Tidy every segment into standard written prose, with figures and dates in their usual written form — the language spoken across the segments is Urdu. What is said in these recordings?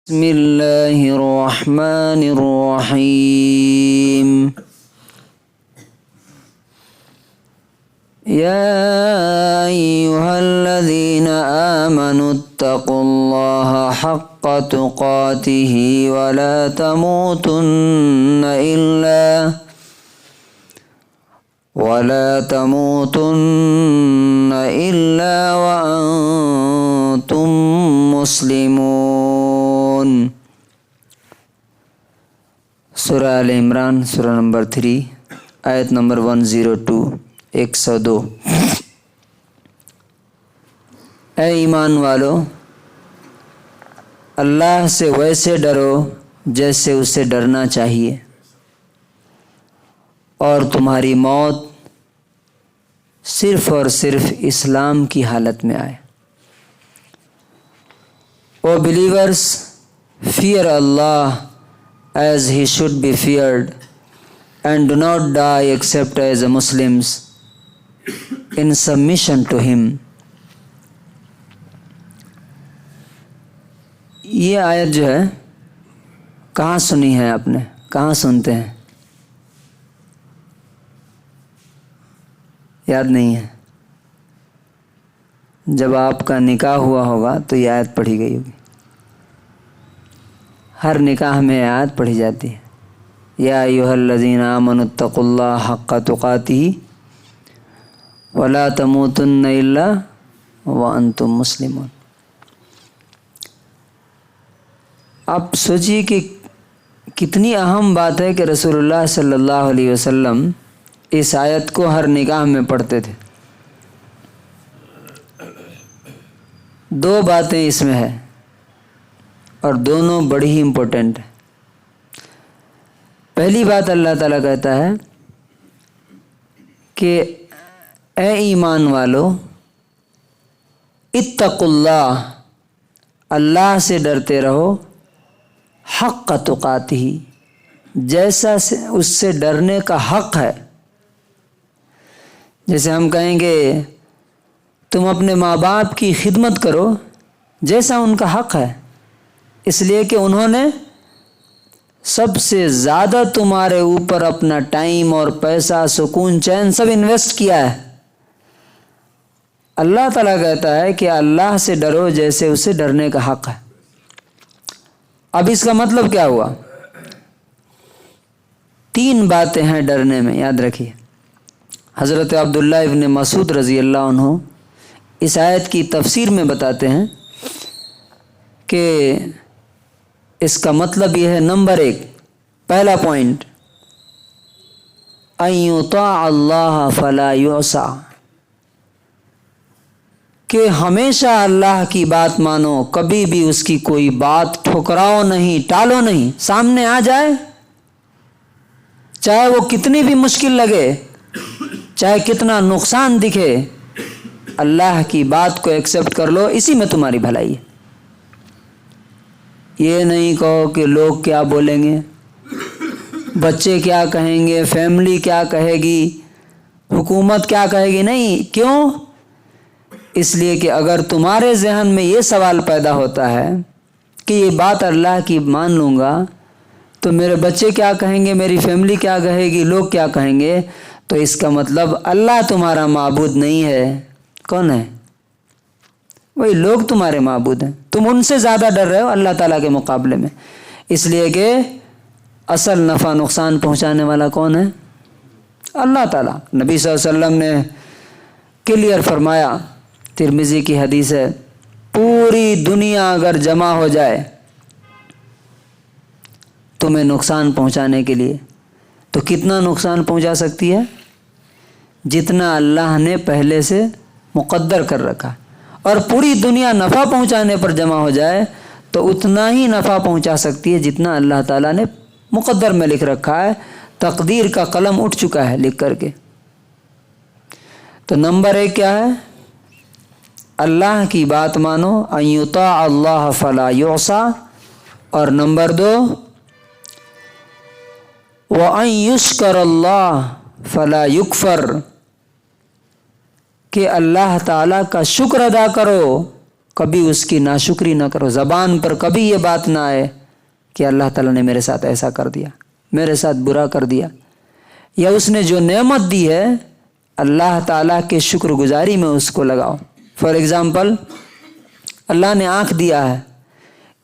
بسم اللہ الرحمن الرحیم یا ایہا الذین آمنوا اتقوا اللہ حق تقاتہ ولا تموتن الا وانتم مسلمون۔ سورہ آل عمران سورہ نمبر 3 آیت نمبر 102 102۔ اے ایمان والو، اللہ سے ویسے ڈرو جیسے اسے ڈرنا چاہیے، اور تمہاری موت صرف اور صرف اسلام کی حالت میں آئے۔ O believers, fear Allah as He should be feared, and do not die except as Muslims in submission to Him۔ یہ آیت جو ہے کہاں سنی ہے آپ نے؟ کہاں سنتے ہیں؟ یاد نہیں ہے؟ جب آپ کا نکاح ہوا ہوگا تو یہ آیت پڑھی گئی ہوگی۔ ہر نکاح میں آیت پڑھی جاتی ہے، یا ایھا الذین آمنوا اتقوا اللہ حق تقاتہ ولا تموتن الا وانتم مسلمون۔ آپ سوچیے کہ کتنی اہم بات ہے کہ رسول اللہ صلی اللہ علیہ وسلم اس آیت کو ہر نکاح میں پڑھتے تھے۔ دو باتیں اس میں ہے اور دونوں بڑی ہی امپورٹنٹ ہیں۔ پہلی بات اللہ تعالیٰ کہتا ہے کہ اے ایمان والو، اتقوا اللہ، اللہ سے ڈرتے رہو، حق تقاتہ، جیسا اس سے ڈرنے کا حق ہے۔ جیسے ہم کہیں گے تم اپنے ماں باپ کی خدمت کرو جیسا ان کا حق ہے، اس لیے کہ انہوں نے سب سے زیادہ تمہارے اوپر اپنا ٹائم اور پیسہ، سکون، چین سب انویسٹ کیا ہے۔ اللہ تعالیٰ کہتا ہے کہ اللہ سے ڈرو جیسے اسے ڈرنے کا حق ہے۔ اب اس کا مطلب کیا ہوا؟ 3 باتیں ہیں ڈرنے میں، یاد رکھیے۔ حضرت عبداللہ ابن مسعود رضی اللہ عنہ اس آیت کی تفسیر میں بتاتے ہیں کہ اس کا مطلب یہ ہے، نمبر 1، پہلا پوائنٹ، ان یطاع اللہ فلا یعصى، کہ ہمیشہ اللہ کی بات مانو، کبھی بھی اس کی کوئی بات ٹھکراؤ نہیں، ٹالو نہیں۔ سامنے آ جائے، چاہے وہ کتنی بھی مشکل لگے، چاہے کتنا نقصان دکھے، اللہ کی بات کو ایکسیپٹ کر لو، اسی میں تمہاری بھلائی ہے۔ یہ نہیں کہو کہ لوگ کیا بولیں گے، بچے کیا کہیں گے، فیملی کیا کہے گی، حکومت کیا کہے گی۔ نہیں، کیوں؟ اس لیے کہ اگر تمہارے ذہن میں یہ سوال پیدا ہوتا ہے کہ یہ بات اللہ کی مان لوں گا تو میرے بچے کیا کہیں گے، میری فیملی کیا کہے گی، لوگ کیا کہیں گے، تو اس کا مطلب اللہ تمہارا معبود نہیں ہے۔ کون ہے؟ وہی لوگ تمہارے معبود ہیں۔ تم ان سے زیادہ ڈر رہے ہو اللہ تعالیٰ کے مقابلے میں، اس لیے کہ اصل نفع نقصان پہنچانے والا کون ہے؟ اللہ تعالیٰ۔ نبی صلی اللہ علیہ وسلم نے کلیئر فرمایا، ترمذی کی حدیث ہے، پوری دنیا اگر جمع ہو جائے تمہیں نقصان پہنچانے کے لیے، تو کتنا نقصان پہنچا سکتی ہے؟ جتنا اللہ نے پہلے سے مقدر کر رکھا۔ اور پوری دنیا نفع پہنچانے پر جمع ہو جائے تو اتنا ہی نفع پہنچا سکتی ہے جتنا اللہ تعالیٰ نے مقدر میں لکھ رکھا ہے۔ تقدیر کا قلم اٹھ چکا ہے لکھ کر کے۔ تو نمبر 1 کیا ہے؟ اللہ کی بات مانو، ان یطاع اللہ فلا یعصى، اور نمبر 2، وَأَن يُشْكَرَ اللَّهُ فَلَا يُكْفَرُ، کہ اللہ تعالیٰ کا شکر ادا کرو، کبھی اس کی ناشکری نہ کرو، زبان پر کبھی یہ بات نہ آئے کہ اللہ تعالیٰ نے میرے ساتھ ایسا کر دیا، میرے ساتھ برا کر دیا، یا اس نے جو نعمت دی ہے اللہ تعالیٰ کے شکر گزاری میں اس کو لگاؤ۔ فار ایگزامپل، اللہ نے آنکھ دیا ہے،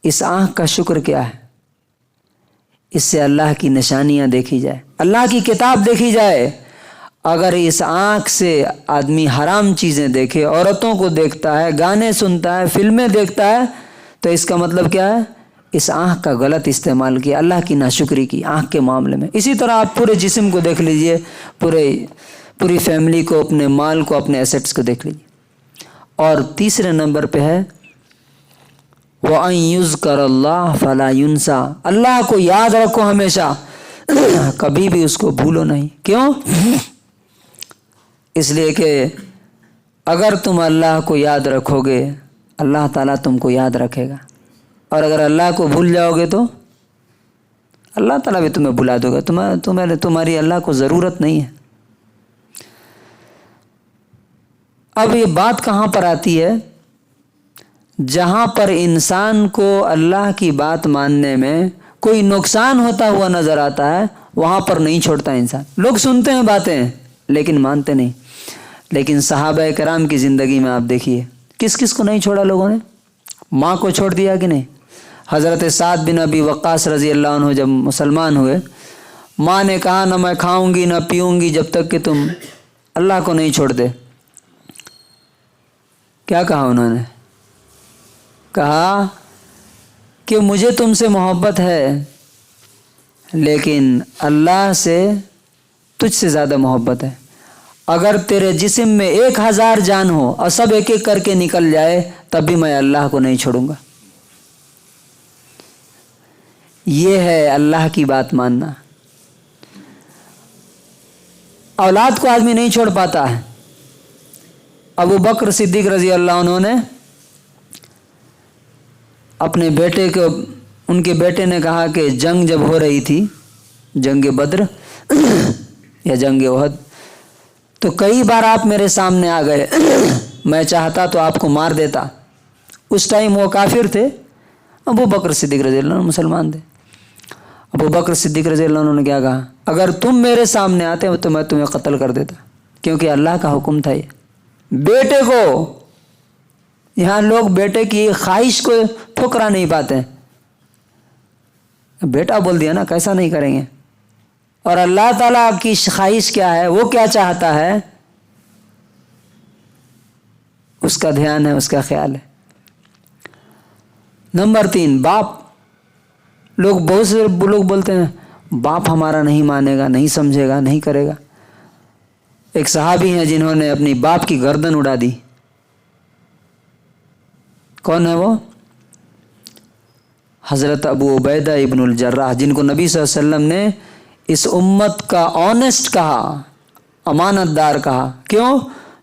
اس آنکھ کا شکر کیا ہے؟ اس سے اللہ کی نشانیاں دیکھی جائے، اللہ کی کتاب دیکھی جائے۔ اگر اس آنکھ سے آدمی حرام چیزیں دیکھے، عورتوں کو دیکھتا ہے، گانے سنتا ہے، فلمیں دیکھتا ہے، تو اس کا مطلب کیا ہے؟ اس آنکھ کا غلط استعمال کیا، اللہ کی ناشکری کی آنکھ کے معاملے میں۔ اسی طرح آپ پورے جسم کو دیکھ لیجئے، پوری فیملی کو، اپنے مال کو، اپنے ایسٹس کو دیکھ لیجئے۔ اور تیسرے نمبر پہ ہے وَأَن يُذْكَرَ اللَّهُ فَلَا يُنْسَى، اللہ کو یاد رکھو ہمیشہ، کبھی بھی اس کو بھولو نہیں۔ کیوں؟ اس لیے کہ اگر تم اللہ کو یاد رکھو گے اللہ تعالیٰ تم کو یاد رکھے گا، اور اگر اللہ کو بھول جاؤ گے تو اللہ تعالیٰ بھی تمہیں بھلا دے گا، تمہاری اللہ کو ضرورت نہیں ہے۔ اب یہ بات کہاں پر آتی ہے؟ جہاں پر انسان کو اللہ کی بات ماننے میں کوئی نقصان ہوتا ہوا نظر آتا ہے، وہاں پر نہیں چھوڑتا انسان۔ لوگ سنتے ہیں باتیں لیکن مانتے نہیں۔ لیکن صحابہ کرام کی زندگی میں آپ دیکھیے کس کس کو نہیں چھوڑا لوگوں نے؟ ماں کو چھوڑ دیا کہ نہیں؟ حضرت سعد بن ابی وقاص رضی اللہ عنہ جب مسلمان ہوئے، ماں نے کہا نہ میں کھاؤں گی نہ پیوں گی جب تک کہ تم اللہ کو نہیں چھوڑ دے۔ کیا کہا انہوں نے؟ کہا کہ مجھے تم سے محبت ہے لیکن اللہ سے تجھ سے زیادہ محبت ہے۔ اگر تیرے جسم میں 1000 جان ہو اور سب ایک ایک کر کے نکل جائے تب بھی میں اللہ کو نہیں چھوڑوں گا۔ یہ ہے اللہ کی بات ماننا۔ اولاد کو آدمی نہیں چھوڑ پاتا ہے۔ ابو بکر صدیق رضی اللہ عنہ نے اپنے بیٹے کو، ان کے بیٹے نے کہا کہ جنگ جب ہو رہی تھی، جنگ بدر یا جنگ احد، تو کئی بار آپ میرے سامنے آ گئے، میں چاہتا تو آپ کو مار دیتا۔ اس ٹائم وہ کافر تھے، ابو بکر صدیق رضی اللہ عنہ مسلمان تھے۔ ابو بکر صدیق رضی اللہ عنہ نے کیا کہا؟ اگر تم میرے سامنے آتے تو میں تمہیں قتل کر دیتا، کیونکہ اللہ کا حکم تھا۔ یہ بیٹے کو، یہاں لوگ بیٹے کی خواہش کو ٹھکرا نہیں پاتے، بیٹا بول دیا نا، کیسا نہیں کریں گے۔ اور اللہ تعالیٰ کی خواہش کیا ہے، وہ کیا چاہتا ہے، اس کا دھیان ہے، اس کا خیال ہے۔ نمبر 3، باپ۔ بہت سے لوگ بولتے ہیں باپ ہمارا نہیں مانے گا، نہیں سمجھے گا، نہیں کرے گا۔ ایک صحابی ہیں جنہوں نے اپنی باپ کی گردن اڑا دی۔ کون ہے وہ؟ حضرت ابو عبیدہ ابن الجراح، جن کو نبی صلی اللہ علیہ وسلم نے اس امت کا آنیسٹ کہا، امانت دار کہا۔ کیوں؟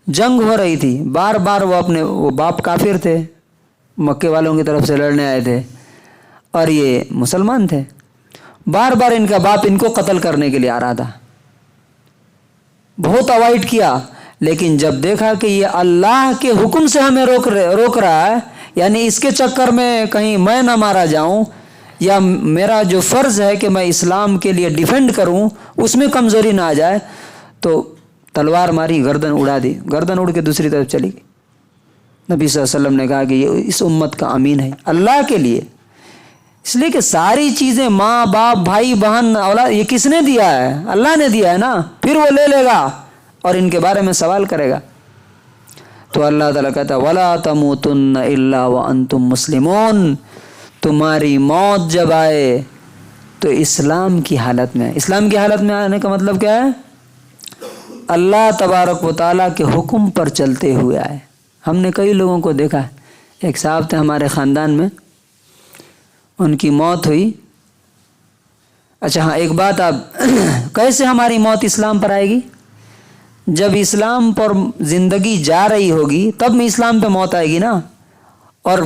جنگ ہو رہی تھی، بار بار وہ باپ کافر تھے، مکے والوں کی طرف سے لڑنے آئے تھے، اور یہ مسلمان تھے۔ بار بار ان کا باپ ان کو قتل کرنے کے لیے آ رہا تھا، بہت اوائڈ کیا۔ لیکن جب دیکھا کہ یہ اللہ کے حکم سے ہمیں روک رہا ہے، یعنی اس کے چکر میں کہیں میں نہ مارا جاؤں، یا میرا جو فرض ہے کہ میں اسلام کے لیے ڈیفینڈ کروں اس میں کمزوری نہ آ جائے، تو تلوار ماری، گردن اڑا دی، گردن اڑ کے دوسری طرف چلی گئی۔ نبی صلی اللہ علیہ وسلم نے کہا کہ یہ اس امت کا امین ہے اللہ کے لیے، اس لیے کہ ساری چیزیں ماں باپ بھائی بہن اولاد یہ کس نے دیا ہے؟ اللہ نے دیا ہے نا، پھر وہ لے لے گا اور ان کے بارے میں سوال کرے گا۔ تو اللہ تعالیٰ کہتا ہے وَلَا تَمُوتُنَّ إِلَّا وَأَنْتُمْ مُسْلِمُونَ، تمہاری موت جب آئے تو اسلام کی حالت میں۔ اسلام کی حالت میں آنے کا مطلب کیا ہے؟ اللہ تبارک و تعالیٰ کے حکم پر چلتے ہوئے آئے۔ ہم نے کئی لوگوں کو دیکھا ہے، ایک صاحب تھے ہمارے خاندان میں، ان کی موت ہوئی۔ اچھا ہاں، ایک بات، آپ کیسے ہماری موت اسلام پر آئے گی؟ جب اسلام پر زندگی جا رہی ہوگی تب میں اسلام پہ موت آئے گی نا، اور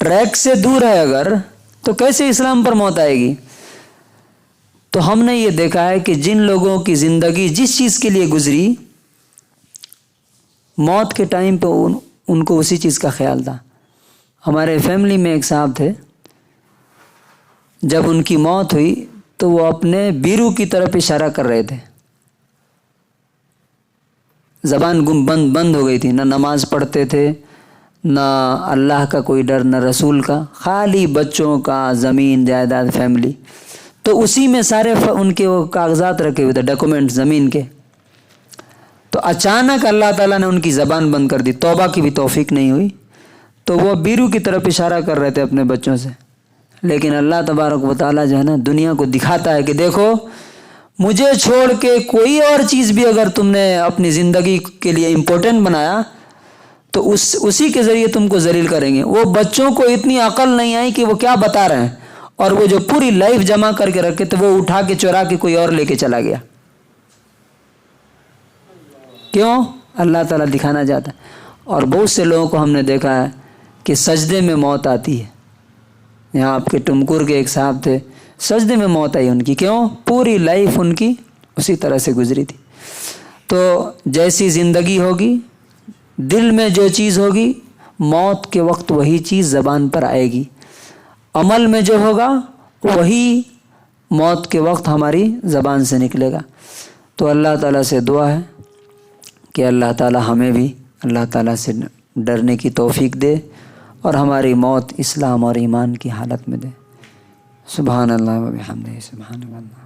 ٹریک سے دور ہے اگر تو کیسے اسلام پر موت آئے گی؟ تو ہم نے یہ دیکھا ہے کہ جن لوگوں کی زندگی جس چیز کے لیے گزری، موت کے ٹائم پہ ان کو اسی چیز کا خیال تھا۔ ہمارے فیملی میں ایک صاحب تھے، جب ان کی موت ہوئی تو وہ اپنے بیرو کی طرف اشارہ کر رہے تھے، زبان بند ہو گئی تھی، نہ نماز پڑھتے تھے، نہ اللہ کا کوئی ڈر، نہ رسول کا، خالی بچوں کا، زمین جائیداد، فیملی. تو اسی میں سارے ان کے وہ کاغذات رکھے ہوئے تھے، ڈاکومنٹ زمین کے. تو اچانک اللہ تعالیٰ نے ان کی زبان بند کر دی، توبہ کی بھی توفیق نہیں ہوئی. تو وہ بیرو کی طرف اشارہ کر رہے تھے اپنے بچوں سے، لیکن اللہ تبارک و تعالیٰ جو ہے نا دنیا کو دکھاتا ہے کہ دیکھو مجھے چھوڑ کے کوئی اور چیز بھی اگر تم نے اپنی زندگی کے لیے امپورٹنٹ بنایا تو اسی کے ذریعے تم کو ذلیل کریں گے. وہ بچوں کو اتنی عقل نہیں آئی کہ وہ کیا بتا رہے ہیں، اور وہ جو پوری لائف جمع کر کے رکھے تو وہ اٹھا کے چورا کے کوئی اور لے کے چلا گیا. کیوں؟ اللہ تعالیٰ دکھانا چاہتا ہے. اور بہت سے لوگوں کو ہم نے دیکھا ہے کہ سجدے میں موت آتی ہے. یہاں آپ کے ٹمکور کے ایک صاحب تھے، سجدے میں موت آئی ان کی. کیوں؟ پوری لائف ان کی اسی طرح سے گزری تھی. تو جیسی زندگی ہوگی، دل میں جو چیز ہوگی، موت کے وقت وہی چیز زبان پر آئے گی. عمل میں جو ہوگا وہی موت کے وقت ہماری زبان سے نکلے گا. تو اللہ تعالیٰ سے دعا ہے کہ اللہ تعالیٰ ہمیں بھی اللہ تعالیٰ سے ڈرنے کی توفیق دے اور ہماری موت اسلام اور ایمان کی حالت میں دے. سبحان اللہ و بحمدہ، سبحان اللہ.